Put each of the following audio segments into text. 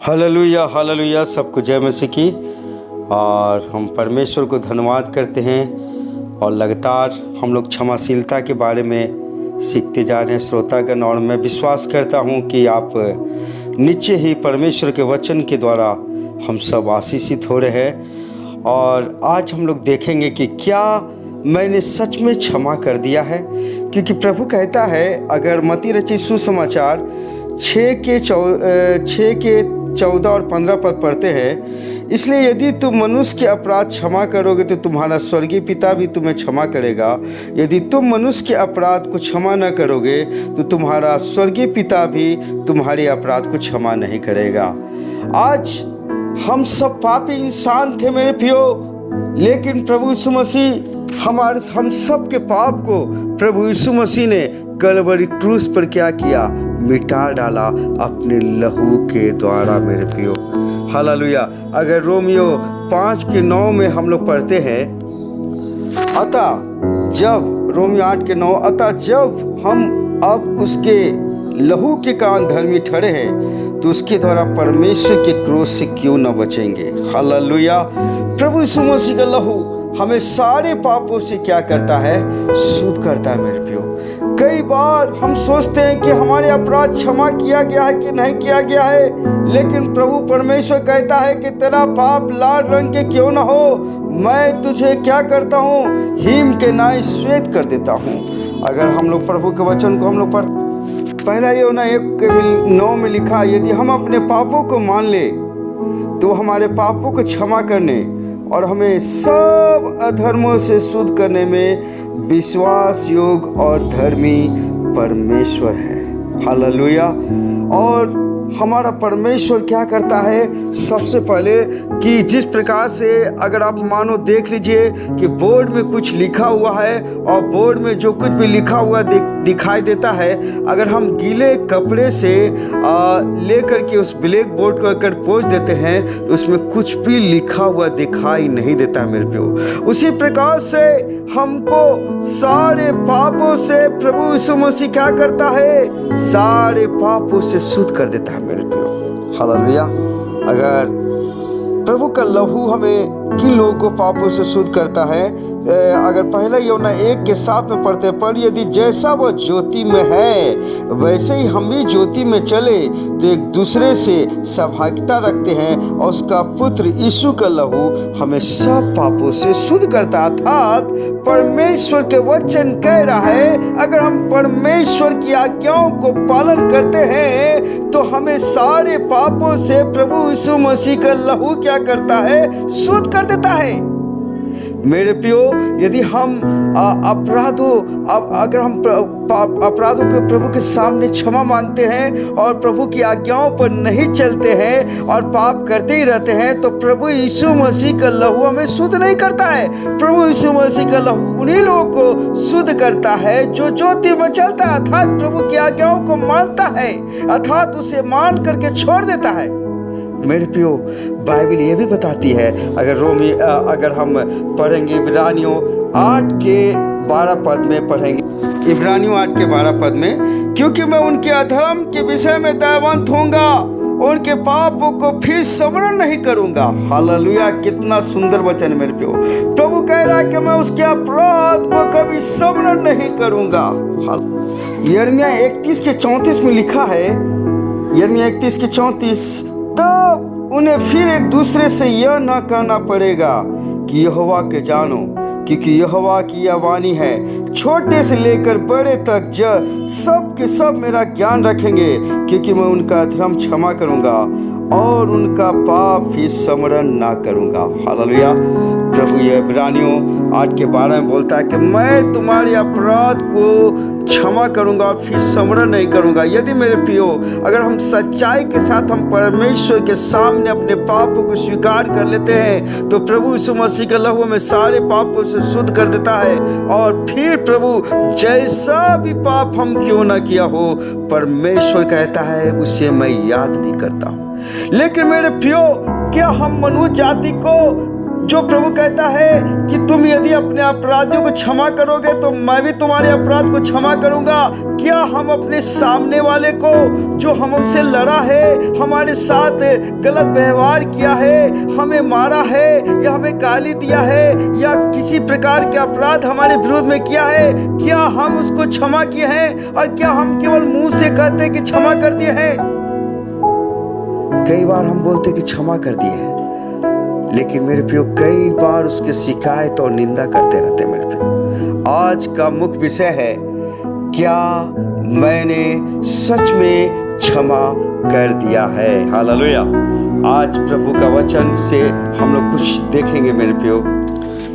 Hallelujah hallelujah, सबको जय मसीह की। और हम परमेश्वर को धन्यवाद करते हैं और लगातार हम लोग क्षमाशीलता के बारे में सीखते जा रहे हैं श्रोतागण। और मैं विश्वास करता हूं कि आप निश्चय ही परमेश्वर के वचन के द्वारा हम सब आशीषित हो रहे हैं। और आज हम लोग देखेंगे कि क्या मैंने सच में क्षमा कर दिया है, क्योंकि प्रभु कहता है, अगर मत्ती रचित सुसमाचार 6 के 14 और 15 पद पढ़ते हैं, इसलिए यदि तुम मनुष्य के अपराध क्षमा करोगे तो तुम्हारा स्वर्गीय पिता भी तुम्हें क्षमा करेगा। यदि तुम मनुष्य के अपराध को क्षमा न करोगे तो तुम्हारा स्वर्गीय पिता भी तुम्हारे अपराध को क्षमा नहीं करेगा। आज हम सब पापी इंसान थे मेरे प्रियो, लेकिन प्रभु यीशु मसीह हम सब के पाप को प्रभु यीशु मसीह ने कलवरी क्रूस पर क्या किया, मिटा डाला अपने लहू के द्वारा मेरे प्रियो। हालेलुया। अगर रोमियो 5 के 9 में हम लोग पढ़ते हैं, अतः जब रोमियो 8 के 9, अतः जब हम अब उसके लहू के कारण धर्मी ठहरे हैं तो उसके द्वारा परमेश्वर के क्रोध से क्यों न बचेंगे। हालेलुया। प्रभु यीशु मसीह का लहू हमें सारे पापों से क्या करता है, शुद्ध करता है मेरे प्रियो। कई बार हम सोचते हैं कि हमारे अपराध क्षमा किया गया है कि नहीं किया गया है, लेकिन प्रभु परमेश्वर कहता है कि तेरा पाप लाल रंग के क्यों न हो, मैं तुझे क्या करता हूँ, हिम के नाई श्वेत कर देता हूँ। अगर हम लोग प्रभु के वचन को हम लोग पढ़, पहला यूहन्ना 1:9 में लिखा, यदि हम अपने पापों को मान ले तो हमारे पापों को क्षमा करने और हमें सब अधर्मों से शुद्ध करने में विश्वास योग और धर्मी परमेश्वर है। हालेलुया। और हमारा परमेश्वर क्या करता है, सबसे पहले कि जिस प्रकार से अगर आप मानो देख लीजिए कि बोर्ड में कुछ लिखा हुआ है और बोर्ड में जो कुछ भी लिखा हुआ दिखाई देता है, अगर हम गीले कपड़े से लेकर के उस ब्लैक बोर्ड को अगर पोंछ देते हैं तो उसमें कुछ भी लिखा हुआ दिखाई नहीं देता मेरे प्रियो। उसी प्रकार से हमको सारे पापों से प्रभु यीशु मसीह क्या करता है, सारे पापों से शुद्ध कर देता है मेरे प्रियो। हालेलुया। अगर प्रभु का लहू हमें किन लोगों को पापों से शुद्ध करता है, अगर पहला यूहन्ना 1:7 में पढ़ते हैं, पर यदि जैसा वह ज्योति में है वैसे ही हम भी ज्योति में चले तो एक दूसरे से सहभागिता रखते हैं और उसका पुत्र यीशु का लहू हमें सब पापों से शुद्ध करता है। अर्थात परमेश्वर के वचन कह रहा है, अगर हम परमेश्वर की आज्ञाओं को पालन करते हैं तो हमें सारे पापों से प्रभु यीशु मसीह का लहू क्या करता है, शुद्ध कर देता है मेरे प्रियो। यदि हम अगर हम अपराधों के प्रभु के सामने क्षमा मांगते हैं और प्रभु की आज्ञाओं पर नहीं चलते हैं और पाप करते ही रहते हैं तो प्रभु यीशु मसीह का लहू हमें शुद्ध नहीं करता है। प्रभु यीशु मसीह का लहू उन्हीं लोगों को शुद्ध करता है जो ज्योति में चलता है, अर्थात प्रभु की आज्ञाओं को मानता है, अर्थात उसे मान करके छोड़ देता है मेरे प्रियो। बाइबल ये भी बताती है, अगर हम पढ़ेंगे इब्रानियों 8 के 12 पद में पढ़ेंगे, इब्रानियों 8 के 12 पद में, क्योंकि मैं उनके अधर्म के विषय में दयावंत होऊंगा, उनके पापों को फिर स्मरण नहीं करूंगा। हालेलुया। कितना सुंदर वचन मेरे प्रियो। प्रभु कह रहा है कि मैं उसके अपराध को कभी स्मरण नहीं करूंगा। यिर्मयाह 31 के 34 में लिखा है, यिर्मयाह 31 के 34, तब उन्हें फिर एक दूसरे से यह न कहना पड़ेगा कि यहोवा के जानो, क्योंकि यहोवा की यह वाणी है, छोटे से लेकर बड़े तक सब के सब मेरा ज्ञान रखेंगे, क्योंकि मैं उनका अधर्म क्षमा करूंगा और उनका पाप भी स्मरण ना करूंगा। हालेलुया। प्रभु ये इब्रानियों 8 के 12 में बोलता है कि मैं तुम्हारे अपराध को क्षमा करूंगा और फिर स्मरण नहीं करूंगा। यदि मेरे प्रियो, अगर हम सच्चाई के साथ हम परमेश्वर के सामने अपने पापों को स्वीकार कर लेते हैं तो प्रभु यीशु मसीह का लहू हमें सारे पापों से शुद्ध कर देता है। और फिर प्रभु जैसा भी पाप हम क्यों ना किया हो, परमेश्वर कहता है उसे मैं याद नहीं करता हूँ। लेकिन मेरे प्रियो, क्या हम मनुष्य जाति को जो प्रभु कहता है कि तुम यदि अपने अपराधियों को क्षमा करोगे तो मैं भी तुम्हारे अपराध को क्षमा करूंगा। क्या हम अपने सामने वाले को, जो हमसे लड़ा है, हमारे साथ गलत व्यवहार किया है, हमें मारा है या हमें गाली दिया है या किसी प्रकार के अपराध हमारे विरोध में किया है, क्या हम उसको क्षमा किए हैं? और क्या हम केवल मुंह से कहते हैं कि क्षमा कर दिए हैं? कई बार हम बोलते कि क्षमा कर दिए हैं, लेकिन मेरे प्रियो कई बार उसके शिकायत और निंदा करते रहते। मेरे प्रियो आज का मुख्य विषय है, क्या मैंने सच में क्षमा कर दिया है? हालेलुया। आज प्रभु का वचन से हम लोग कुछ देखेंगे मेरे प्रियो।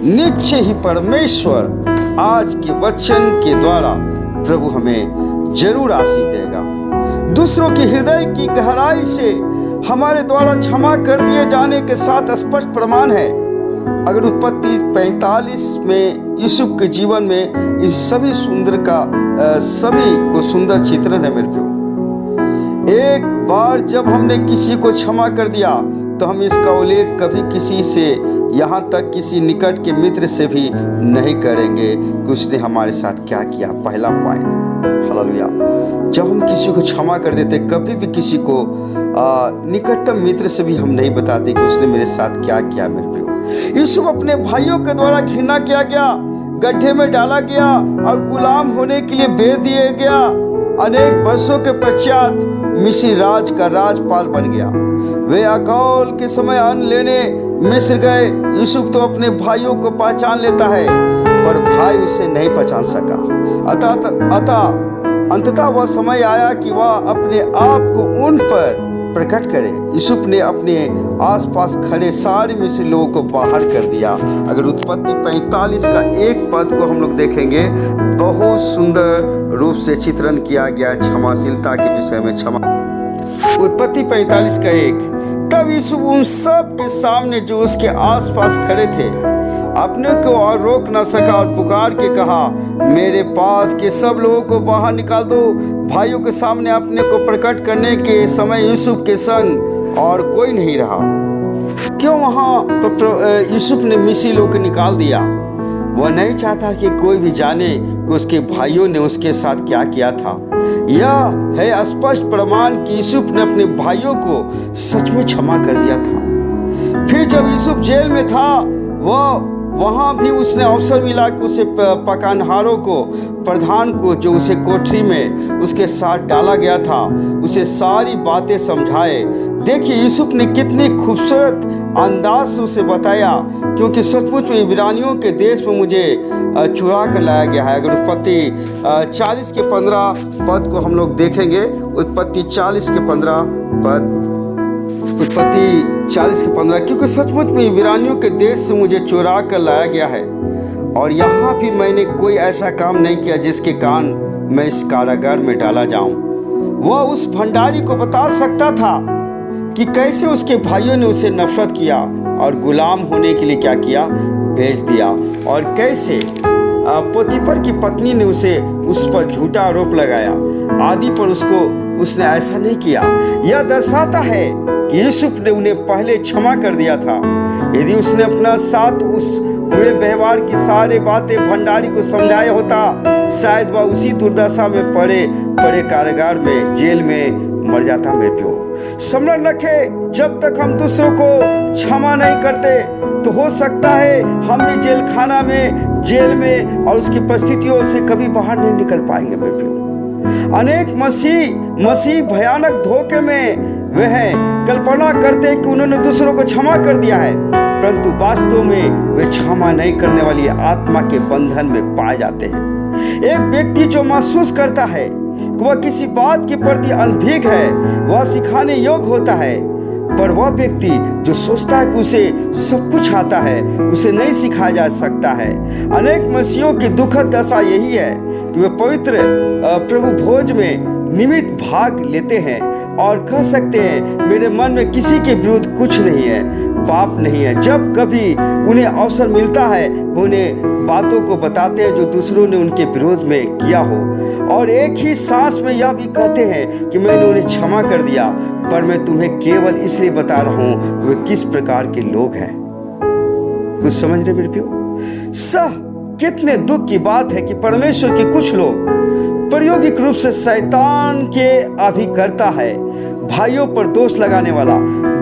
निश्चय ही परमेश्वर आज के वचन के द्वारा प्रभु हमें जरूर आशीष देगा। दूसरों के हृदय की गहराई से हमारे द्वारा क्षमा कर दिए जाने के साथ स्पष्ट प्रमाण है। अगर उत्पत्ति 45 में यूसुफ के जीवन में इस सभी को सुंदर चित्रण है मेरे प्रियो। एक बार जब हमने किसी को क्षमा कर दिया तो हम इसका उल्लेख कभी किसी से, यहाँ तक किसी निकट के मित्र से भी नहीं करेंगे कि उसने हमारे साथ क्या किया। पहला पॉइंट, हालेलुया। जब हम किसी को क्षमा कर देते, कभी भी किसी को निकटतम मित्र से भी हम नहीं बताते कि उसने मेरे साथ क्या किया। मेरे प्रियो, यूसुफ अपने भाइयों के द्वारा घृणा किया गया, गड्ढे में डाला गया और गुलाम होने के लिए बेच दिया गया। अनेक वर्षों के पश्चात मिस्र राज का राजपाल बन गया। वे अकाल के समय अन्न लेने मिस्र गए। यूसुफ तो अपने भाइयों को पहचान लेता है, पर भाई उसे नहीं पहचान सका। अंततः वह समय आया कि वह अपने आप को उन पर प्रकट करे। यूसुफ ने अपने आसपास खड़े सारे मिस्री लोगों को बाहर कर दिया। अगर उत्पत्ति 45 का एक पद को हम लोग देखेंगे, बहुत सुंदर रूप से चित्रण किया गया क्षमाशीलता के विषय में। उत्पत्ति 45 का 1। तब यूसुफ उन सब के सामने जो उसके आसपास खड़े थे अपने को और रोक न सका और पुकार के कहा, मेरे पास के सब लोगों को बाहर निकाल दो। भाइयों के सामने अपने को प्रकट करने के समय यूसुफ के संग और कोई नहीं रहा। क्यों वहाँ यूसुफ ने मिस्री लोगों को निकाल दिया? वह नहीं चाहता कि कोई भी जाने कि उसके भाइयों ने उसके साथ क्या किया था। यह है स्पष्ट प्रमाण कि यूसुफ ने अपने भाइयों को सच में क्षमा कर दिया था। फिर जब यूसुफ जेल में था, वहाँ भी उसने अवसर मिला कि उसे पकानहारों को, प्रधान को, जो उसे कोठरी में उसके साथ डाला गया था, उसे सारी बातें समझाए। देखिए यूसुफ ने कितनी खूबसूरत अंदाज से उसे बताया, क्योंकि सचमुच में इब्रानियों के देश में मुझे चुरा कर लाया गया है। अगर उत्पत्ति 40 के 15 पद को हम लोग देखेंगे, उत्पत्ति 40 के 15 पद, उत्पत्ति 40 के 15, क्योंकि सचमुच में इब्रानियों के देश से मुझे चुरा कर लाया गया है और यहाँ भी मैंने कोई ऐसा काम नहीं किया जिसके कारण मैं इस कारागार में डाला जाऊं। वह उस भंडारी को बता सकता था कि कैसे उसके भाइयों ने उसे नफरत किया और गुलाम होने के लिए क्या किया, भेज दिया, और कैसे पोतीफर की पत्नी ने उस पर झूठा आरोप लगाया आदि पर उसने ऐसा नहीं किया। यह दर्शाता है कि यूसुफ ने उन्हें पहले क्षमा कर दिया था। यदि उसने अपना साथ उस हुए व्यवहार की सारी बातें भंडारी को समझाया होता, शायद वह उसी दुर्दशा में पड़े कारागार में, जेल में मर जाता। मेरे प्रियो, स्मरण रखें, जब तक हम दूसरों को क्षमा नहीं करते तो हो सकता है हम भी जेल में और उसकी परिस्थितियों से कभी बाहर नहीं निकल पाएंगे। मेरे प्रियो, अनेक मसीह भयानक धोखे में वे हैं, कल्पना करते हैं कि उन्होंने दूसरों को क्षमा कर दिया है, परंतु वास्तव में वे क्षमा नहीं करने वाली आत्मा के बंधन में पाए जाते हैं। एक व्यक्ति जो महसूस करता है कि वह किसी बात के प्रति अनभिज्ञ है, वह सिखाने योग्य होता है, पर वह व्यक्ति जो सोचता है कि उसे सब कुछ आता है, उसे नहीं सिखाया जा सकता है। अनेक मसीहों की दुखद दशा यही है कि वे पवित्र प्रभु भोज में नियमित भाग लेते हैं और कह सकते हैं मेरे मन में किसी के विरुद्ध कुछ नहीं है, पाप नहीं है। जब कभी उन्हें अवसर मिलता है वो उन्हें बातों को बताते हैं जो दूसरों ने उनके विरोध में किया हो, और एक ही सांस में यह भी कहते हैं कि मैंने उन्हें क्षमा कर दिया, पर मैं तुम्हें केवल इसलिए बता रहा हूँ वे किस प्रकार के लोग हैं। कुछ समझ रहे मेरे प्रियो? कितने दुख की बात है कि परमेश्वर के कुछ लोग प्रायोगिक रूप से शैतान के अभिकर्ता है, भाइयों पर दोष लगाने वाला।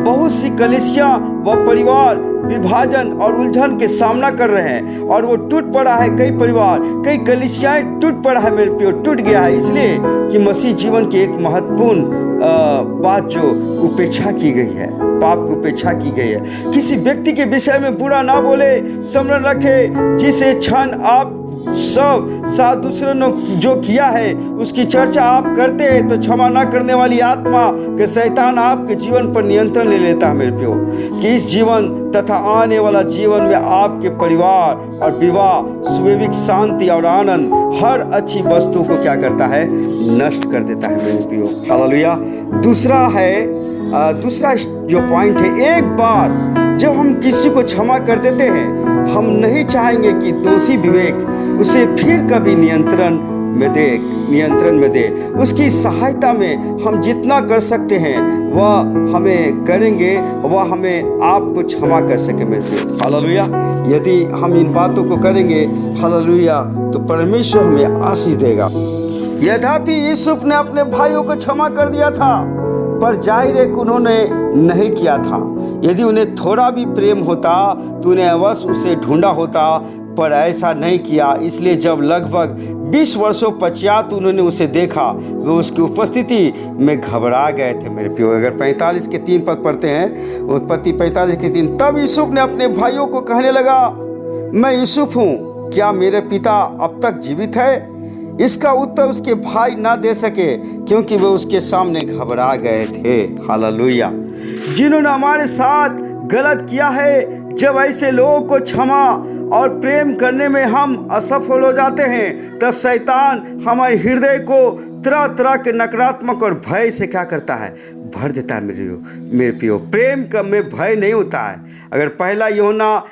बहुत सी कलीसियां व परिवार विभाजन और उलझन के सामना कर रहे हैं और वो टूट पड़ा है। कई परिवार, कई कलीसियाएं टूट पड़ा है मेरे प्रियो, टूट गया है, इसलिए कि मसीह जीवन की एक महत्वपूर्ण बात जो उपेक्षा की गई है, पाप की उपेक्षा की गई है। किसी व्यक्ति के विषय में बुरा ना बोले, स्मरण रखे जिसे क्षण आप सब साथ दूसरों ने जो किया है उसकी चर्चा आप करते हैं तो क्षमा न करने वाली आत्मा के शैतान आपके जीवन पर नियंत्रण ले लेता है मेरे प्रियो, कि इस जीवन तथा आने वाला जीवन में आपके परिवार और विवाह, स्वाभाविक शांति और आनंद, हर अच्छी वस्तु को क्या करता है, नष्ट कर देता है मेरे प्रियो। हालेलुया। दूसरा जो पॉइंट है, एक बार जब हम किसी को क्षमा कर देते हैं, हम नहीं चाहेंगे कि दोषी विवेक उसे फिर कभी नियंत्रण में दे। उसकी सहायता में हम जितना कर सकते हैं वह हमें करेंगे, वह हमें आपको क्षमा कर सके मेरे प्रियो। हालेलुया। यदि हम इन बातों को करेंगे, हालेलुया, तो परमेश्वर हमें आशीष देगा। यद्यपि यूसुफ ने अपने भाइयों को क्षमा कर दिया था, पर जाहिर है कि उन्होंने नहीं किया था। यदि उन्हें थोड़ा भी प्रेम होता तो उन्हें अवश्य उसे ढूंढा होता, पर ऐसा नहीं किया। इसलिए जब लगभग 20 वर्षों पश्चात उन्होंने उसे देखा, वे उसकी उपस्थिति में घबरा गए थे मेरे प्रियो। अगर 45 के 3 पद पढ़ते हैं, उत्पत्ति 45 के 3, तब यूसुफ ने अपने भाइयों को कहने लगा, मैं यूसुफ हूँ, क्या मेरे पिता अब तक जीवित है? इसका उत्तर उसके भाई ना दे सके, क्योंकि वे उसके सामने घबरा गए थे। हालेलुया। जिन्होंने हमारे साथ गलत किया है, जब ऐसे लोगों को क्षमा और प्रेम करने में हम असफल हो जाते हैं, तब शैतान हमारे हृदय को तरह तरह के नकारात्मक और भय से क्या करता है, भर देता है मेरे प्रियो। प्रेम का में भय नहीं होता है। अगर पहला यूहन्ना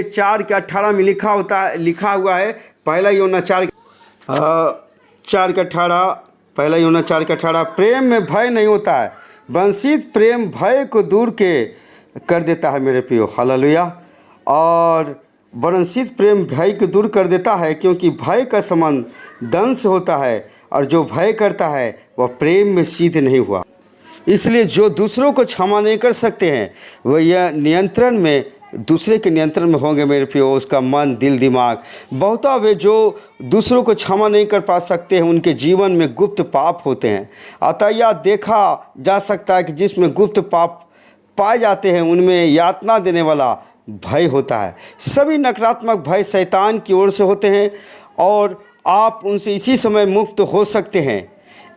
4 के 18 में लिखा हुआ है, पहला यूहन्ना 4 के 18, पहला यूहन्ना 4 के 18, प्रेम में भय नहीं होता है, वंशित प्रेम भय को दूर कर देता है मेरे प्रियो। हालेलुया। और वंशित प्रेम भय को दूर कर देता है, क्योंकि भय का संबंध दंश होता है, और जो भय करता है वह प्रेम में सिद्ध नहीं हुआ। इसलिए जो दूसरों को क्षमा नहीं कर सकते हैं, वह यह दूसरे के नियंत्रण में होंगे मेरे प्रियो। उसका मन, दिल, दिमाग, बहुत वे जो दूसरों को क्षमा नहीं कर पा सकते हैं, उनके जीवन में गुप्त पाप होते हैं। अतः यह देखा जा सकता है कि जिसमें गुप्त पाप पाए जाते हैं, उनमें यातना देने वाला भय होता है। सभी नकारात्मक भय शैतान की ओर से होते हैं और आप उनसे इसी समय मुक्त हो सकते हैं।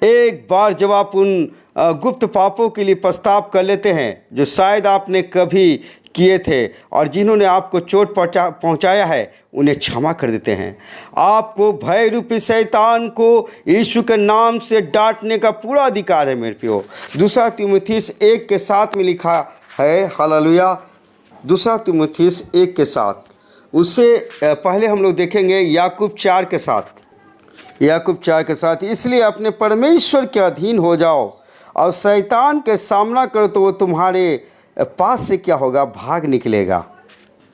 एक बार जब आप उन गुप्त पापों के लिए पछतावा कर लेते हैं जो शायद आपने कभी किए थे और जिन्होंने आपको चोट पहुंचाया है, उन्हें क्षमा कर देते हैं। आपको भय रूपी शैतान को यीशु के नाम से डांटने का पूरा अधिकार है मेरे प्रियो। 2 तीमुथियुस 1 के 7 में लिखा है। हालेलुया। 2 तीमुथियुस 1 के 7। उससे पहले हम लोग देखेंगे याकूब 4 के 7। याकूब 4 के 7, इसलिए अपने परमेश्वर के अधीन हो जाओ और शैतान के सामना करो तो वो तुम्हारे पास से क्या होगा, भाग निकलेगा।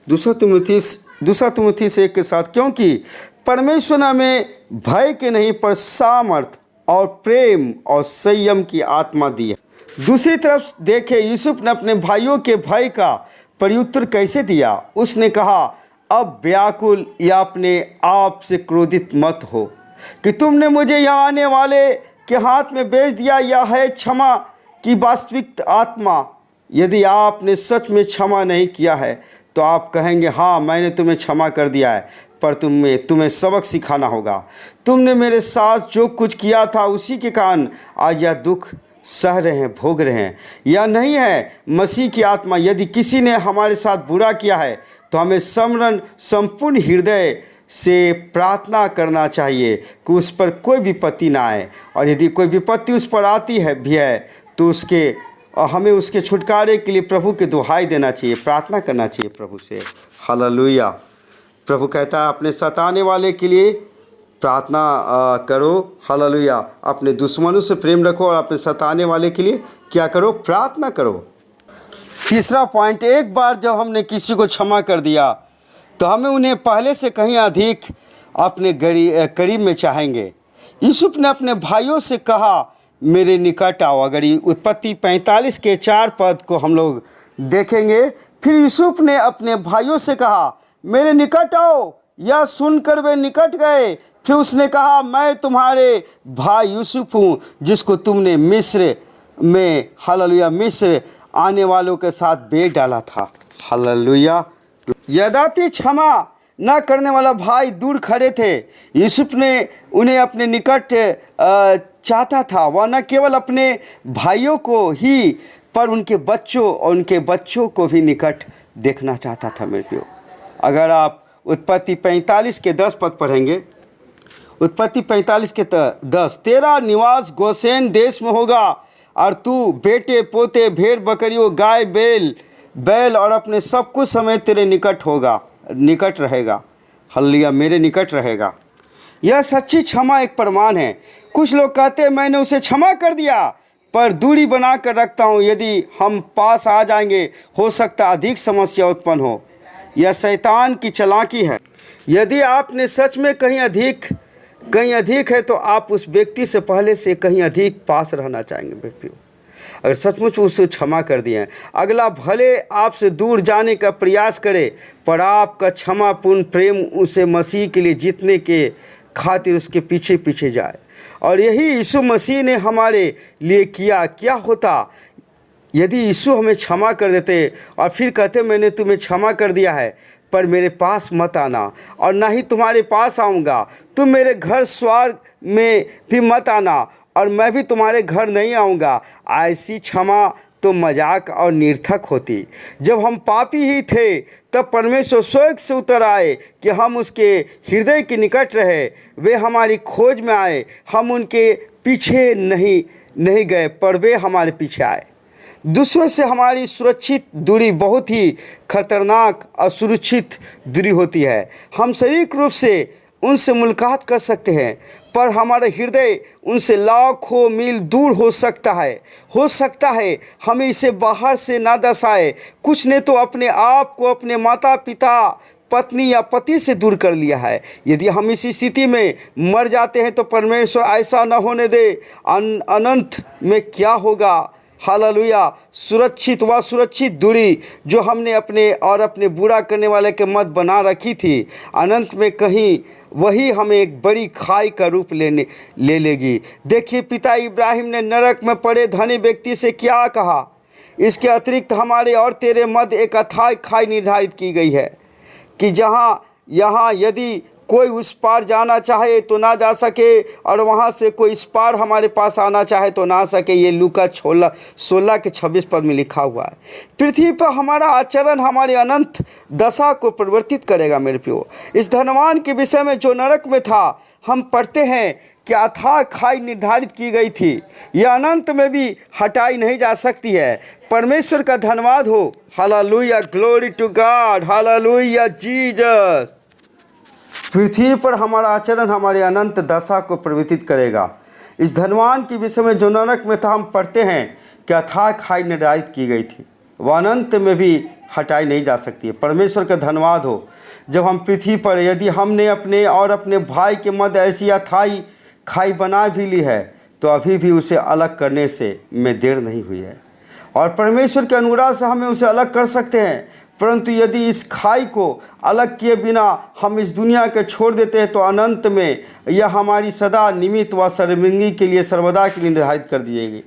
2 तीमुथियुस 1 के 7, क्योंकि परमेश्वर ने हमें भय के नहीं पर सामर्थ और प्रेम और संयम की आत्मा दी है। दूसरी तरफ देखें, यूसुफ ने अपने भाइयों के भय का प्रत्युत्तर कैसे दिया। उसने कहा, अब व्याकुल या अपने आप से क्रोधित मत हो कि तुमने मुझे यहाँ आने वाले के हाथ में बेच दिया। यह है क्षमा की वास्तविक आत्मा। यदि आपने सच में क्षमा नहीं किया है तो आप कहेंगे, हाँ मैंने तुम्हें क्षमा कर दिया है, पर तुम्हें सबक सिखाना होगा। तुमने मेरे साथ जो कुछ किया था उसी के कारण आज यह दुख सह रहे हैं, भोग रहे हैं। यह नहीं है मसीह की आत्मा। यदि किसी ने हमारे साथ बुरा किया है तो हमें संपूर्ण हृदय से प्रार्थना करना चाहिए कि उस पर कोई विपत्ति ना आए, और यदि कोई विपत्ति उस पर आती है भी है तो हमें उसके छुटकारे के लिए प्रभु के दुहाई देना चाहिए, प्रार्थना करना चाहिए प्रभु से। हालेलुया। प्रभु कहता है अपने सताने वाले के लिए प्रार्थना करो। हालेलुया। अपने दुश्मनों से प्रेम रखो और अपने सताने वाले के लिए क्या करो, प्रार्थना करो। तीसरा पॉइंट, एक बार जब हमने किसी को क्षमा कर दिया तो हमें उन्हें पहले से कहीं अधिक अपने करीब में चाहेंगे। यूसुफ ने अपने भाइयों से कहा, मेरे निकट आओ। अगर ये उत्पत्ति 45 के 4 पद को हम लोग देखेंगे, फिर यूसुफ ने अपने भाइयों से कहा, मेरे निकट आओ। यह सुनकर वे निकट गए। फिर उसने कहा, मैं तुम्हारे भाई यूसुफ हूँ, जिसको तुमने मिस्र में, हालेलुया, मिस्र आने वालों के साथ बेच डाला था। हालेलुया। यद्यपि क्षमा न करने वाला भाई दूर खड़े थे, यूसुफ ने उन्हें अपने निकट चाहता था। वह न केवल अपने भाइयों को ही, पर उनके बच्चों और उनके बच्चों को भी निकट देखना चाहता था। मेरे प्रियो, अगर आप उत्पत्ति 45 के 10 पद पढ़ेंगे, उत्पत्ति 45 के 10, तेरा निवास गोसेन देश में होगा और तू बेटे पोते भेड़ बकरियों गाय बैल और अपने सब कुछ समेत तेरे निकट रहेगा। हल्लिया, मेरे निकट रहेगा। यह सच्ची क्षमा एक प्रमाण है। कुछ लोग कहते हैं, मैंने उसे क्षमा कर दिया, पर दूरी बना कर रखता हूँ। यदि हम पास आ जाएंगे, हो सकता अधिक समस्या उत्पन्न हो। यह शैतान की चालाकी है। यदि आपने सच में कहीं अधिक है, तो आप उस व्यक्ति से पहले से कहीं अधिक पास रहना चाहेंगे। बेटियों, अगर सचमुच उसे क्षमा कर दिए, अगला भले आपसे दूर जाने का प्रयास करे, पर आपका क्षमापूर्ण प्रेम उसे मसीह के लिए जीतने के खातिर उसके पीछे पीछे जाए। और यही यीशु मसीह ने हमारे लिए किया। क्या होता यदि यीशु हमें क्षमा कर देते और फिर कहते, मैंने तुम्हें क्षमा कर दिया है, पर मेरे पास मत आना और ना ही तुम्हारे पास आऊँगा। तुम मेरे घर स्वर्ग में भी मत आना और मैं भी तुम्हारे घर नहीं आऊँगा। ऐसी क्षमा तो मजाक और निर्थक होती। जब हम पापी ही थे, तब परमेश्वर स्वर्ग से उतर आए कि हम उसके हृदय के निकट रहे। वे हमारी खोज में आए। हम उनके पीछे नहीं गए, पर वे हमारे पीछे आए। दूसरों से हमारी सुरक्षित दूरी बहुत ही खतरनाक असुरक्षित दूरी होती है। हम शारीरिक रूप से उनसे मुलाकात कर सकते हैं, पर हमारा हृदय उनसे लाखों मील दूर हो सकता है। हमें इसे बाहर से ना दर्शाए। कुछ ने तो अपने आप को अपने माता पिता, पत्नी या पति से दूर कर लिया है। यदि हम इस स्थिति में मर जाते हैं, तो परमेश्वर ऐसा न होने दे। अनंत में क्या होगा? हालेलुया। सुरक्षित दूरी जो हमने अपने बुरा करने वाले के मत बना रखी थी, अनंत में कहीं वही हमें एक बड़ी खाई का रूप ले लेगी। देखिए, पिता इब्राहिम ने नरक में पड़े धनी व्यक्ति से क्या कहा, इसके अतिरिक्त हमारे और तेरे मध्य एक अथाह खाई निर्धारित की गई है कि यहाँ यदि कोई उस पार जाना चाहे तो ना जा सके, और वहाँ से कोई इस पार हमारे पास आना चाहे तो ना सके। ये लूका 16 के 26 पद में लिखा हुआ है। पृथ्वी पर हमारा आचरण हमारी अनंत दशा को परिवर्तित करेगा। मेरे प्रियो, इस धनवान के विषय में जो नरक में था, हम पढ़ते हैं कि अथाह खाई निर्धारित की गई थी। यह अनंत में भी हटाई नहीं जा सकती है। परमेश्वर का धन्यवाद हो। Hallelujah, glory to God, hallelujah Jesus. पृथ्वी पर हमारा आचरण हमारे अनंत दशा को परिवर्तित करेगा। इस धनवान के विषय में जो नरक में था, हम पढ़ते हैं कि अथाह खाई निर्धारित की गई थी। वह अनंत में भी हटाई नहीं जा सकती है। परमेश्वर का धन्यवाद हो। जब हम पृथ्वी पर, यदि हमने अपने और अपने भाई के मध्य ऐसी अथाई खाई बना भी ली है, तो अभी भी उसे अलग करने में देर नहीं हुई है। और परमेश्वर के अनुग्रह से हमें उसे अलग कर सकते हैं। परंतु यदि इस खाई को अलग किए बिना हम इस दुनिया के छोड़ देते हैं, तो अनंत में यह हमारी सदा निमित्त व शर्मिंदगी के लिए सर्वदा के लिए निर्धारित कर दी जाएगी।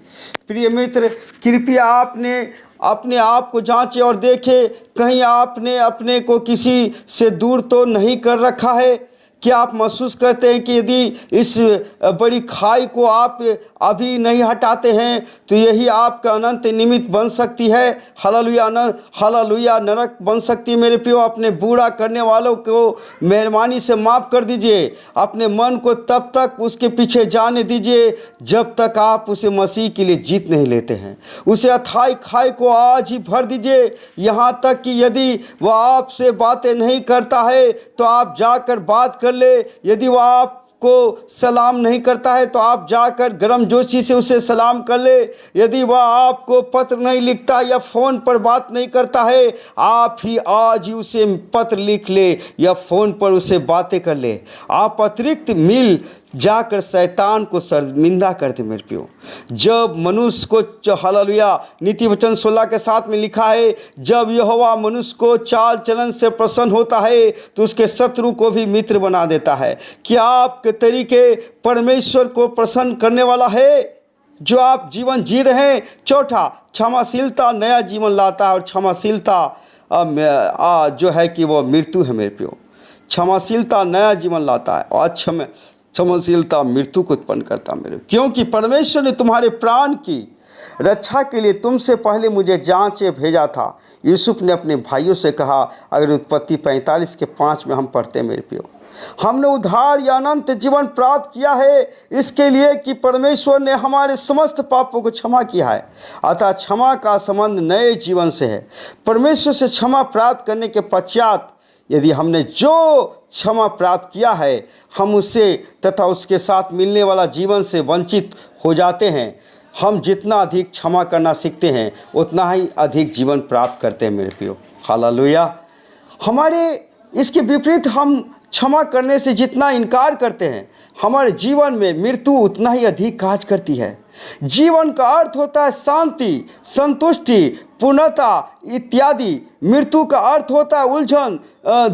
प्रिय मित्र, कृपया आपने अपने आप को जांचे और देखें, कहीं आपने अपने को किसी से दूर तो नहीं कर रखा है। क्या आप महसूस करते हैं कि यदि इस बड़ी खाई को आप अभी नहीं हटाते हैं, तो यही आपका अनंत निमित्त बन सकती है। हालेलुया, नरक बन सकती है। मेरे प्रियो, अपने बुरा करने वालों को मेहरबानी से माफ़ कर दीजिए। अपने मन को तब तक उसके पीछे जाने दीजिए जब तक आप उसे मसीह के लिए जीत नहीं लेते हैं। उसे अथाई खाई को आज ही भर दीजिए, यहाँ तक कि यदि वह आपसे बातें नहीं करता है, तो आप जाकर बात कर ले। यदि वह आपको सलाम नहीं करता है तो आप जाकर गर्मजोशी से उसे सलाम कर ले। यदि वह आपको पत्र नहीं लिखता या फ़ोन पर बात नहीं करता है, आप ही आज ही उसे पत्र लिख ले या फ़ोन पर उसे बातें कर ले। आप अतिरिक्त मिल जाकर शैतान को शर्मिंदा करते मेरे प्रियो। जब मनुष्य को, हालेलुया, नीति वचन 16 के 7 में लिखा है, जब यहोवा मनुष्य को चाल चलन से प्रसन्न होता है तो उसके शत्रु को भी मित्र बना देता है। क्या आपके तरीके परमेश्वर को प्रसन्न करने वाला है जो आप जीवन जी रहे हैं? चौथा, क्षमाशीलता नया जीवन लाता है और क्षमाशीलता जो है कि वो मृत्यु है मेरे प्रियो। क्षमाशीलता नया जीवन लाता है और क्षमाशीलता मृत्यु को उत्पन्न करता मेरे, क्योंकि परमेश्वर ने तुम्हारे प्राण की रक्षा के लिए तुमसे पहले मुझे जांचे भेजा था। यूसुफ ने अपने भाइयों से कहा, अगर उत्पत्ति 45 के 5 में हम पढ़ते मेरे प्रियो, हमने उद्धार या अनंत जीवन प्राप्त किया है इसके लिए कि परमेश्वर ने हमारे समस्त पापों को क्षमा किया है। अतः क्षमा का संबंध नए जीवन से है। परमेश्वर से क्षमा प्राप्त करने के पश्चात यदि हमने जो क्षमा प्राप्त किया है हम उससे तथा उसके साथ मिलने वाला जीवन से वंचित हो जाते हैं। हम जितना अधिक क्षमा करना सीखते हैं उतना ही अधिक जीवन प्राप्त करते हैं मेरे प्रियो। हालेलुया। हमारे इसके विपरीत हम क्षमा करने से जितना इनकार करते हैं हमारे जीवन में मृत्यु उतना ही अधिक काज करती है। जीवन का अर्थ होता है शांति, संतुष्टि, पूर्णता इत्यादि। मृत्यु का अर्थ होता है उलझन,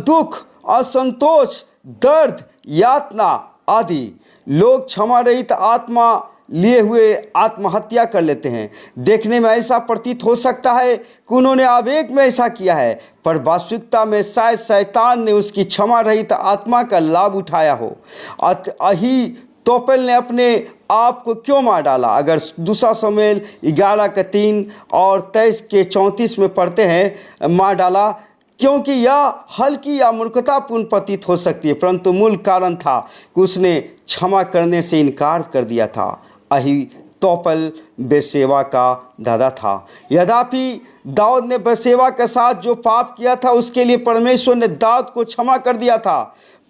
दुख, असंतोष, दर्द, यातना आदि। लोग क्षमा रहित आत्मा लिए हुए आत्महत्या कर लेते हैं। देखने में ऐसा प्रतीत हो सकता है कि उन्होंने आवेग में ऐसा किया है, पर वास्तविकता में शायद शैतान ने उसकी क्षमा रहित आत्मा का लाभ उठाया हो। अहीतोपेल ने अपने आप को क्यों मार डाला? अगर दूसरा शमूएल 11 के 3 और 23 के 34 में पढ़ते हैं, मार डाला क्योंकि यह हल्की या मूर्खतापूर्ण प्रतीत हो सकती है, परंतु मूल कारण था कि उसने क्षमा करने से इनकार कर दिया था। अहीतोपेल बेसेवा का दादा था। यद्यपि दाऊद ने बेसेवा के साथ जो पाप किया था उसके लिए परमेश्वर ने दाऊद को क्षमा कर दिया था,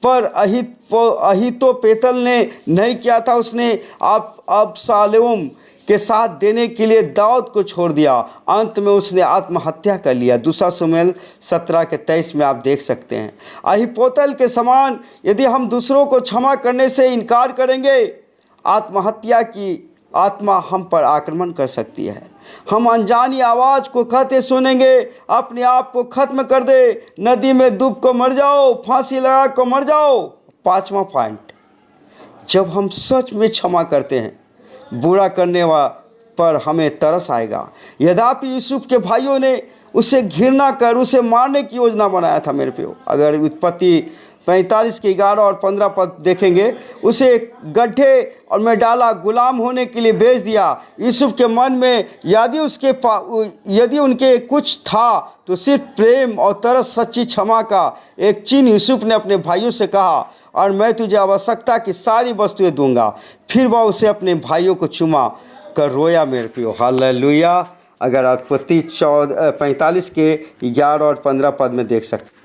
पर अहीतोपेल ने नहीं किया था। उसने अबशालोम के साथ देने के लिए दाऊद को छोड़ दिया। अंत में उसने आत्महत्या कर लिया। दूसरा शमूएल 17 के 23 में आप देख सकते हैं। अहीतोपेल के समान यदि हम दूसरों को क्षमा करने से इनकार करेंगे, आत्महत्या की आत्मा हम पर आक्रमण कर सकती है। हम अनजानी आवाज़ को कहते सुनेंगे, अपने आप को खत्म कर दे, नदी में डूब को मर जाओ, फांसी लगा को मर जाओ। 5वां पॉइंट, जब हम सच में क्षमा करते हैं बुरा करने पर हमें तरस आएगा। यद्यपि यूसुफ के भाइयों ने उसे घृणा कर उसे मारने की योजना बनाया था मेरे प्रियो। अगर उत्पत्ति 45 के 11 और 15 पद देखेंगे, उसे गड्ढे और में डाला, गुलाम होने के लिए भेज दिया। यूसुफ के मन में यदि उनके कुछ था तो सिर्फ प्रेम और तरस, सच्ची क्षमा का एक चिन्ह। यूसुफ ने अपने भाइयों से कहा, और मैं तुझे आवश्यकता की सारी वस्तुएं दूंगा। फिर वह उसे अपने भाइयों को चुमा कर रोया मेरे प्रियो। हालेलुया। अगर उत्पत्ति 45 के 11 और 15 पद में देख सकते।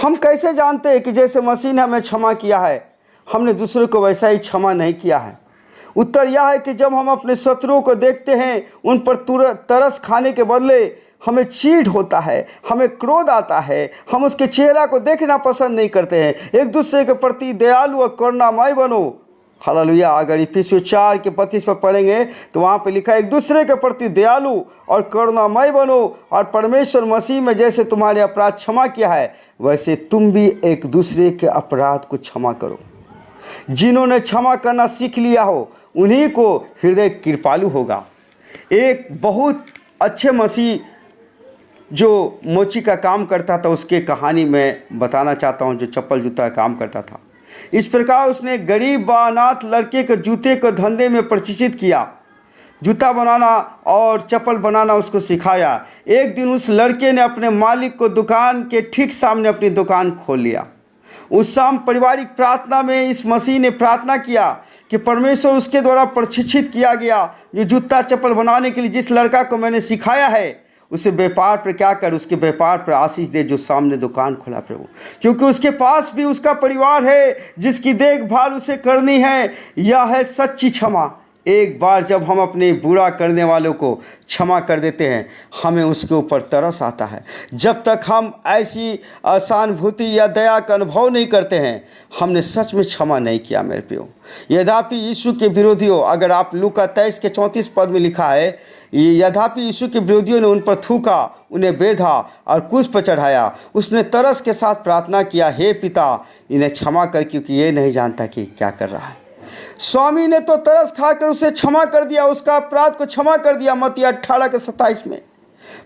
हम कैसे जानते हैं कि जैसे मसीह ने हमें क्षमा किया है हमने दूसरों को वैसा ही क्षमा नहीं किया है? उत्तर यह है कि जब हम अपने शत्रुओं को देखते हैं, उन पर तरस खाने के बदले हमें चीड़ होता है, हमें क्रोध आता है, हम उसके चेहरा को देखना पसंद नहीं करते हैं। एक दूसरे के प्रति दयालु और करुणामय बनो। हालेलुया। अगर इफिसियों 4 के 32 पर पढ़ेंगे तो वहाँ पे लिखा है, एक दूसरे के प्रति दयालु और करुणामय बनो, और परमेश्वर मसीह में जैसे तुम्हारे अपराध क्षमा किया है वैसे तुम भी एक दूसरे के अपराध को क्षमा करो। जिन्होंने क्षमा करना सीख लिया हो उन्हीं को हृदय कृपालु होगा। एक बहुत अच्छे मसीह जो मोची का काम करता था उसके कहानी मैं बताना चाहता हूँ, जो चप्पल जूता का काम करता था। इस प्रकार उसने गरीब व अनाथ लड़के के जूते को धंधे में प्रशिक्षित किया। जूता बनाना और चप्पल बनाना उसको सिखाया। एक दिन उस लड़के ने अपने मालिक को दुकान के ठीक सामने अपनी दुकान खोल लिया। उस शाम पारिवारिक प्रार्थना में इस मसीह ने प्रार्थना किया कि परमेश्वर उसके द्वारा प्रशिक्षित किया गया जो जूता चप्पल बनाने के लिए जिस लड़का को मैंने सिखाया है उसे व्यापार पर क्या कर, उसके व्यापार पर आशीष दे जो सामने दुकान खोला प्रभु, क्योंकि उसके पास भी उसका परिवार है जिसकी देखभाल उसे करनी है। यह है सच्ची क्षमा। एक बार जब हम अपने बुरा करने वालों को क्षमा कर देते हैं, हमें उसके ऊपर तरस आता है। जब तक हम ऐसी सहानुभूति या दया का अनुभव नहीं करते हैं, हमने सच में क्षमा नहीं किया मेरे प्रियो। यद्यपि यीशु के विरोधियों, अगर आप लूका 23 के 34 पद में लिखा है, यद्यपि यीशु के विरोधियों ने उन पर थूका, उन्हें बेधा और क्रूस पर चढ़ाया, उसने तरस के साथ प्रार्थना किया, हे पिता इन्हें क्षमा कर, क्योंकि ये नहीं जानता कि क्या कर रहा है। स्वामी ने तो तरस खाकर उसे क्षमा कर दिया, उसका अपराध को क्षमा कर दिया। मत्ती 18 के 27 में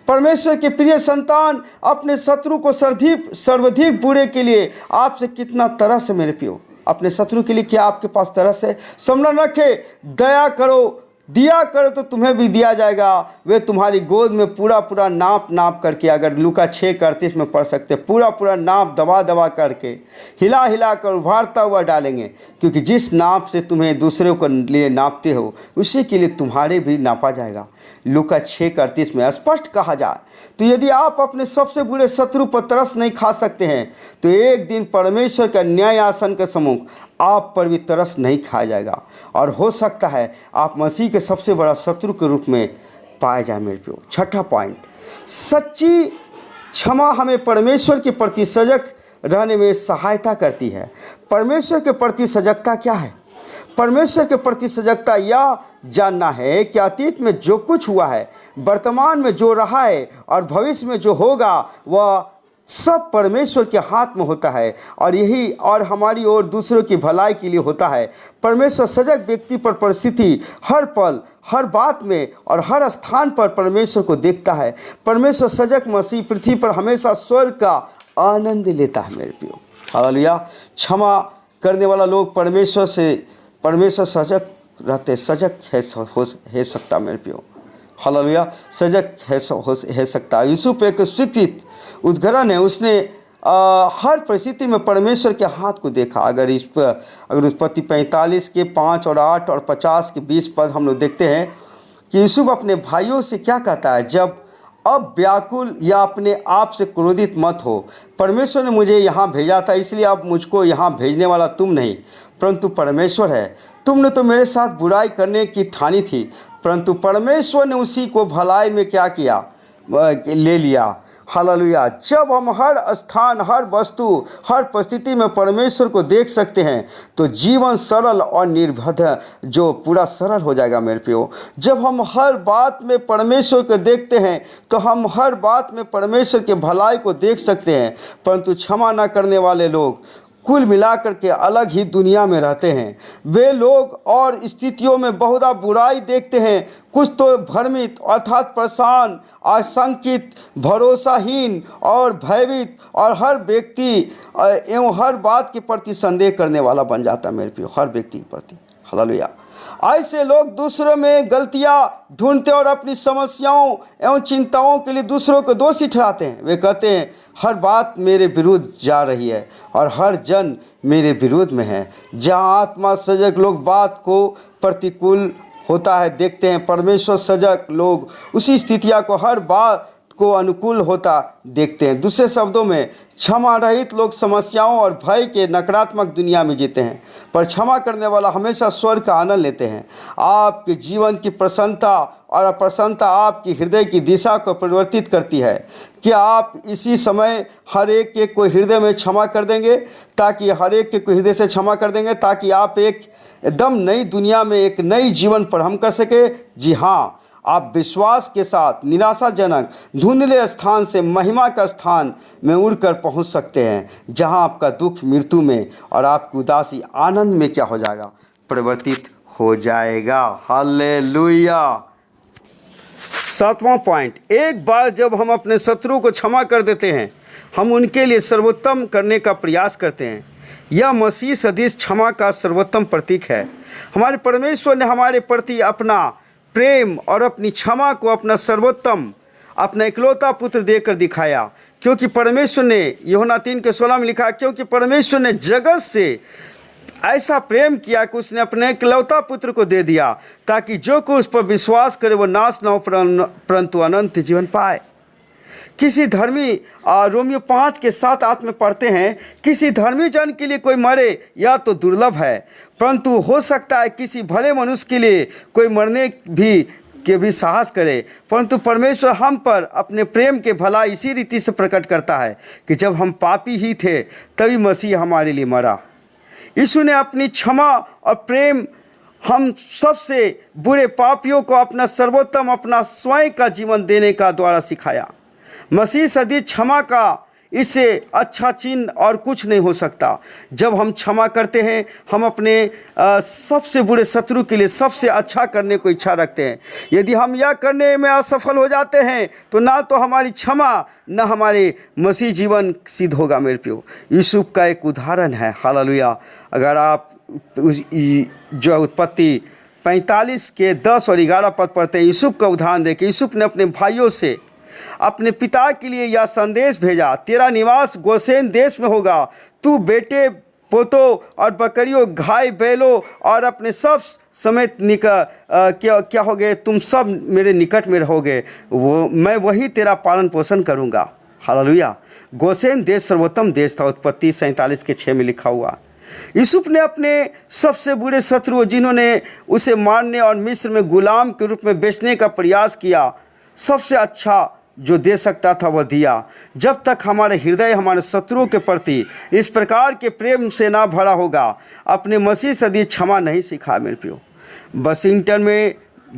परमेश्वर के प्रिय संतान, अपने शत्रु को सर्वाधिक बुरे के लिए आपसे कितना तरस है मेरे प्रियो। अपने शत्रु के लिए क्या आपके पास तरस है? स्मरण रखे, दया करो, दिया करो तो तुम्हें भी दिया जाएगा। वे तुम्हारी गोद में पूरा पूरा नाप करके, अगर लूका 6:38 में पढ़ सकते, पूरा पूरा नाप दबा करके, हिला कर उभारता हुआ डालेंगे, क्योंकि जिस नाप से तुम्हें दूसरों को लिए नापते हो, उसी के लिए तुम्हारे भी नापा जाएगा। लूका 6:38 में स्पष्ट कहा जाए तो यदि आप अपने सबसे बुरे शत्रु पर तरस नहीं खा सकते हैं, तो एक दिन परमेश्वर का न्याय आसन के सम्मुख आप पर भी तरस नहीं खाया जाएगा, और हो सकता है आप मसीह के सबसे बड़ा शत्रु के रूप में पाए जाए मेरे प्रियो। छठा पॉइंट, सच्ची क्षमा हमें परमेश्वर के प्रति सजग रहने में सहायता करती है। परमेश्वर के प्रति सजगता क्या है? परमेश्वर के प्रति सजगता यह जानना है कि अतीत में जो कुछ हुआ है, वर्तमान में जो रहा है और भविष्य में जो होगा, वह सब परमेश्वर के हाथ में होता है, और यही और हमारी और दूसरों की भलाई के लिए होता है। परमेश्वर सजग व्यक्ति पर परिस्थिति, हर पल, हर बात में और हर स्थान पर परमेश्वर को देखता है। परमेश्वर सजग मसीह पृथ्वी पर हमेशा स्वर्ग का आनंद लेता है मेरे प्रियो। हालेलुया। क्षमा करने वाला लोग परमेश्वर सजग रहते, सजग है सकता मेरे प्रियो। हालेलुया। सजग है सकता। यूसुफ एक स्वीकृत उदाहरण है। उसने हर परिस्थिति में परमेश्वर के हाथ को देखा। अगर उत्पत्ति 45 के 5 और 8 और 50 के 20 पद हम लोग देखते हैं कि यूसुफ अपने भाइयों से क्या कहता है, जब अब व्याकुल या अपने आप से क्रोधित मत हो, परमेश्वर ने मुझे यहाँ भेजा था, इसलिए अब मुझको यहाँ भेजने वाला तुम नहीं परंतु परमेश्वर है। तुमने तो मेरे साथ बुराई करने की ठानी थी, परंतु परमेश्वर ने उसी को भलाई में क्या किया, ले लिया। हालेलुया। जब हम हर स्थान, हर वस्तु, हर परिस्थिति में परमेश्वर को देख सकते हैं, तो जीवन सरल और निर्भद जो पूरा सरल हो जाएगा मेरे प्रियो। जब हम हर बात में परमेश्वर को देखते हैं, तो हम हर बात में परमेश्वर के भलाई को देख सकते हैं। परंतु क्षमा न करने वाले लोग कुल मिलाकर के अलग ही दुनिया में रहते हैं। वे लोग और स्थितियों में बहुधा बुराई देखते हैं, कुछ तो भ्रमित अर्थात परेशान, आशंकित, भरोसाहीन और भयभीत, और हर व्यक्ति एवं हर बात के प्रति संदेह करने वाला बन जाता है मेरे प्रियो, हर व्यक्ति के प्रति। हालेलुया। ऐसे लोग दूसरों में गलतियां ढूंढते और अपनी समस्याओं एवं चिंताओं के लिए दूसरों को दोषी ठहराते हैं। वे कहते हैं हर बात मेरे विरुद्ध जा रही है और हर जन मेरे विरोध में है। जहां आत्मा सजग लोग बात को प्रतिकूल होता है देखते हैं, परमेश्वर सजग लोग उसी स्थितियां को हर बात को अनुकूल होता देखते हैं। दूसरे शब्दों में, क्षमा रहित लोग समस्याओं और भय के नकारात्मक दुनिया में जीते हैं, पर क्षमा करने वाला हमेशा स्वर्ग का आनंद लेते हैं। आपके जीवन की प्रसन्नता और अप्रसन्नता आपकी हृदय की दिशा को परिवर्तित करती है। क्या आप इसी समय हर एक के कोई हृदय में क्षमा कर देंगे, ताकि हर एक के कोई हृदय से क्षमा कर देंगे, ताकि आप एक एकदम नई दुनिया में एक नई जीवन प्रारंभ कर सके? जी हाँ, आप विश्वास के साथ निराशाजनक धुंधले स्थान से महिमा का स्थान में उड़कर पहुंच सकते हैं, जहां आपका दुख मृत्यु में और आपकी उदासी आनंद में क्या हो जाएगा, परिवर्तित हो जाएगा। हालेलुया। 7वां पॉइंट, एक बार जब हम अपने शत्रु को क्षमा कर देते हैं, हम उनके लिए सर्वोत्तम करने का प्रयास करते हैं। यह मसीह सदृश क्षमा का सर्वोत्तम प्रतीक है। हमारे परमेश्वर ने हमारे प्रति अपना प्रेम और अपनी क्षमा को अपना सर्वोत्तम, अपना इकलौता पुत्र देकर दिखाया, क्योंकि परमेश्वर ने, यूहन्ना 3:16 में लिखा, क्योंकि परमेश्वर ने जगत से ऐसा प्रेम किया कि उसने अपने इकलौता पुत्र को दे दिया, ताकि जो कोई उस पर विश्वास करे वो नाश न हो परंतु अनंत जीवन पाए। किसी धर्मी रोमियो 5:7-8 में पढ़ते हैं, किसी धर्मी जन के लिए कोई मरे यह तो दुर्लभ है, परंतु हो सकता है किसी भले मनुष्य के लिए कोई मरने के भी साहस करे। परंतु परमेश्वर हम पर अपने प्रेम के भला इसी रीति से प्रकट करता है कि जब हम पापी ही थे तभी मसीह हमारे लिए मरा। यीशु ने अपनी क्षमा और प्रेम हम सबसे बुरे पापियों को अपना सर्वोत्तम, अपना स्वयं का जीवन देने का द्वारा सिखाया। मसीह सदी क्षमा का इससे अच्छा चिन्ह और कुछ नहीं हो सकता। जब हम क्षमा करते हैं, हम अपने सबसे बुरे शत्रु के लिए सबसे अच्छा करने को इच्छा रखते हैं। यदि हम यह करने में असफल हो जाते हैं तो ना तो हमारी क्षमा न हमारे मसीह जीवन सिद्ध होगा। मेरे प्रियो, यूसुफ का एक उदाहरण है। हालेलुया। अगर आप जो उत्पत्ति 45 के 10 और 11 पद पढ़ते हैं, यूसुफ का उदाहरण देखें। यूसुफ ने अपने भाइयों से अपने पिता के लिए यह संदेश भेजा, तेरा निवास गोशेन देश में होगा, तू बेटे पोतों और बकरियों, गाय बैलों और अपने सब समेत क्या होगे, तुम सब मेरे निकट में रहोगे, मैं वही तेरा पालन पोषण करूँगा। हालेलुया। गोशेन देश सर्वोत्तम देश था। उत्पत्ति 47:6 में लिखा हुआ। यूसुफ ने अपने सबसे बुरे शत्रुओं, जिन्होंने उसे मारने और मिस्र में गुलाम के रूप में बेचने का प्रयास किया, सबसे अच्छा जो दे सकता था वह दिया। जब तक हमारे हृदय हमारे शत्रुओं के प्रति इस प्रकार के प्रेम से ना भरा होगा, अपने मसीह सदी क्षमा नहीं सीखा। मेरे प्रियो, वाशिंगटन में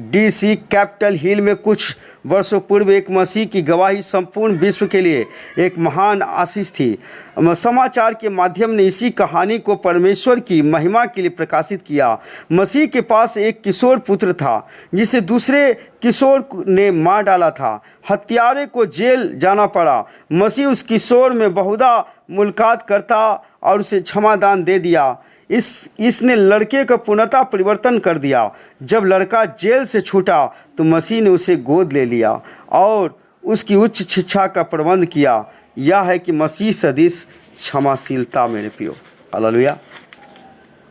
DC कैपिटल हिल में कुछ वर्षों पूर्व एक मसीह की गवाही संपूर्ण विश्व के लिए एक महान आशीष थी। समाचार के माध्यम ने इसी कहानी को परमेश्वर की महिमा के लिए प्रकाशित किया। मसीह के पास एक किशोर पुत्र था जिसे दूसरे किशोर ने मार डाला था। हत्यारे को जेल जाना पड़ा। मसीह उस किशोर में बहुधा मुलाकात करता और उसे क्षमादान दे दिया। इसने लड़के का पूर्णतः परिवर्तन कर दिया। जब लड़का जेल से छूटा तो मसीह ने उसे गोद ले लिया और उसकी उच्च शिक्षा का प्रबंध किया। यह है कि मसीह सदिश क्षमाशीलता। मेरे प्रियो, हालेलुया।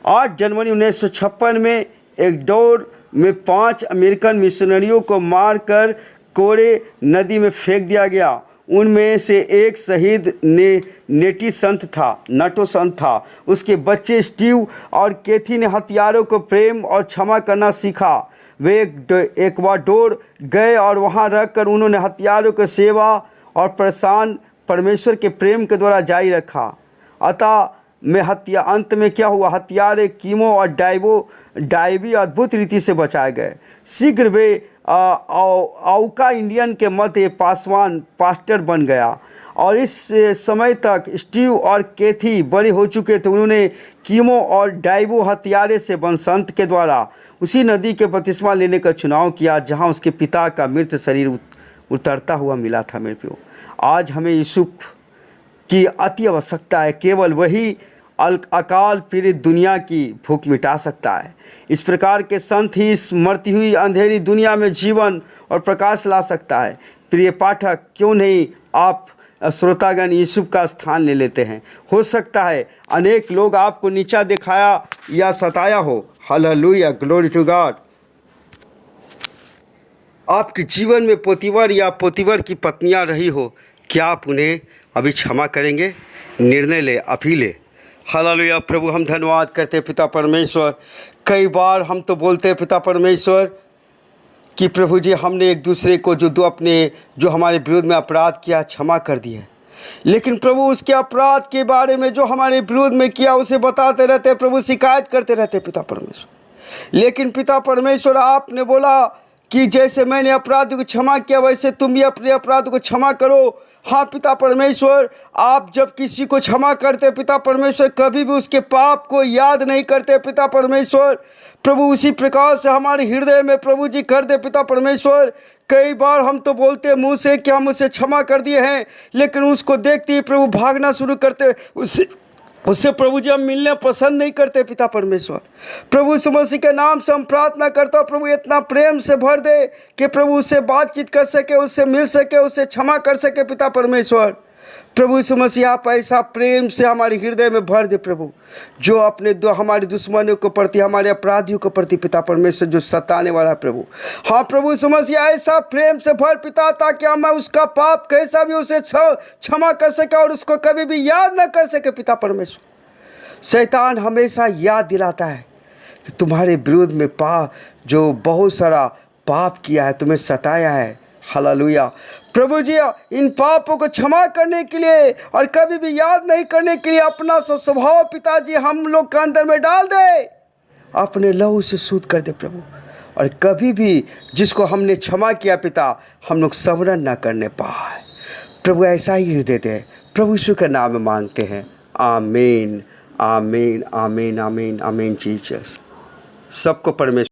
8 जनवरी 1956 में एक्वाडोर में 5 अमेरिकन मिशनरियों को मारकर कोरे नदी में फेंक दिया गया। उनमें से एक शहीद नेटी संत था। उसके बच्चे स्टीव और कैथी ने हथियारों को प्रेम और क्षमा करना सीखा। वे एक्वाडोर गए और वहां रहकर उन्होंने हथियारों की सेवा और प्रशासन परमेश्वर के प्रेम के द्वारा जारी रखा। अंत में क्या हुआ, हथियारे कीमो और डाइवी अद्भुत रीति से बचाए गए। शीघ्र वे आउका इंडियन के मध्य पास्टर बन गया और इस समय तक स्टीव और कैथी बड़े हो चुके थे। उन्होंने कीमो और डाइवो हथियारे से बसंत के द्वारा उसी नदी के बपतिस्मा लेने का चुनाव किया जहां उसके पिता का मृत शरीर उतरता हुआ मिला था। मेरे प्रियो, आज हमें यूसुफ की अति आवश्यकता है। केवल वही अकाल पीड़ित दुनिया की भूख मिटा सकता है। इस प्रकार के संत ही इस मरती हुई अंधेरी दुनिया में जीवन और प्रकाश ला सकता है। प्रिय पाठक, क्यों नहीं आप श्रोतागण यूसुफ का स्थान ले लेते हैं। हो सकता है अनेक लोग आपको नीचा दिखाया या सताया हो। Hallelujah, glory to God. आपके जीवन में पोतीवर या पोतीवर की पत्नियां रही हो, क्या आप उन्हें अभी क्षमा करेंगे? निर्णय ले, अभी ले। हालेलुया। प्रभु, हम धन्यवाद करते पिता परमेश्वर। कई बार हम तो बोलते हैं पिता परमेश्वर कि प्रभु जी, हमने एक दूसरे को जो हमारे विरोध में अपराध किया क्षमा कर दिए, लेकिन प्रभु उसके अपराध के बारे में जो हमारे विरोध में किया उसे बताते रहते प्रभु, शिकायत करते रहते पिता परमेश्वर। लेकिन पिता परमेश्वर, आपने बोला कि जैसे मैंने अपराध को क्षमा किया वैसे तुम भी अपने अपराध को क्षमा करो। हाँ पिता परमेश्वर, आप जब किसी को क्षमा करते पिता परमेश्वर, कभी भी उसके पाप को याद नहीं करते पिता परमेश्वर। प्रभु, उसी प्रकार से हमारे हृदय में प्रभु जी कर दे पिता परमेश्वर। कई बार हम तो बोलते हैं मुँह से कि हम उसे क्षमा कर दिए हैं, लेकिन उसको देखते ही प्रभु भागना शुरू करते, उससे प्रभु जी हम मिलने पसंद नहीं करते पिता परमेश्वर। प्रभु यीशु मसीह के नाम से हम प्रार्थना करता हूँ प्रभु, इतना प्रेम से भर दे कि प्रभु उससे बातचीत कर सके, उससे मिल सके, उससे क्षमा कर सके पिता परमेश्वर। प्रभु यीशु मसीह आप ऐसा प्रेम से हमारे हृदय में भर दे प्रभु, जो अपने हमारे दुश्मनों के प्रति, हमारे अपराधियों के प्रति पिता परमेश्वर जो सताने वाला है प्रभु, हाँ प्रभु यीशु मसीह ऐसा प्रेम से भर पिता, ताकि हम उसका पाप कैसा भी उसे क्षमा कर सके और उसको कभी भी याद न कर सके पिता परमेश्वर। शैतान हमेशा याद दिलाता है कि तुम्हारे विरोध में जो बहुत सारा पाप किया है, तुम्हें सताया है। हालेलुया। प्रभु जी इन पापों को क्षमा करने के लिए और कभी भी याद नहीं करने के लिए अपना स्वभाव पिताजी हम लोग के अंदर में डाल दे, अपने लहू से शुद्ध कर दे प्रभु। और कभी भी जिसको हमने क्षमा किया पिता, हम लोग स्मरण न करने पाए प्रभु, ऐसा ही हृदय दे। प्रभु यीशु के नाम में मांगते हैं, आमीन आमीन आमीन आमीन आमीन। जीसस सबको परमेश्वर